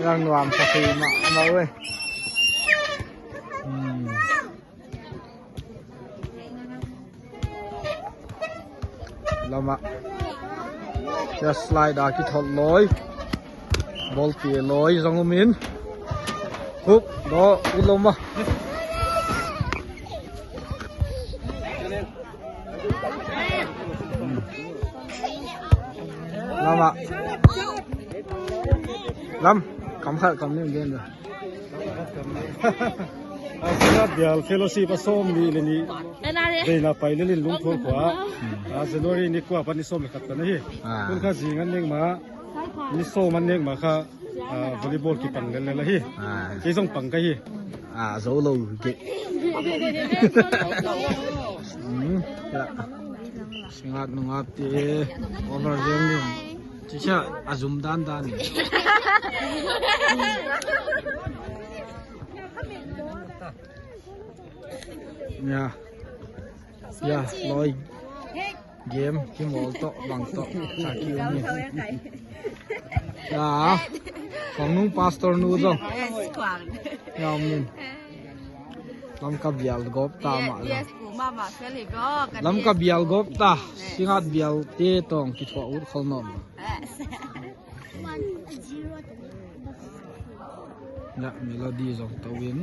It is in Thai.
รังนวมคาเฟ่มาเว้ยเรามาจะสไลด์ดากิทอลลอยบอลเตียลอยจังหวะมินฮุบดออุลมาเรามาลำคำขัดคำนี้เด่นเลยสนับเดียวเฟลซีผสมดีเลยนี่เดินไปเล่นลุงทัวร์ขวาสนุรีนี่กว่าพันนิสมขัดกันนี่คุณข้าสิงันเองมานิสมันเองมาค่ะวอลเลย์บอลกี่ปังเล่นเลยที่ที่ส่งปังกันที่โซโล่กี่sengat nungati over game cica azum dan ya loi game kim wall to bang to kaki ni ya phong pastor nu zo ya min lam ka bial gop ta ma lam ka bial gop ta singat bial te tong ki thwa ur kholnom ya melody zong tawin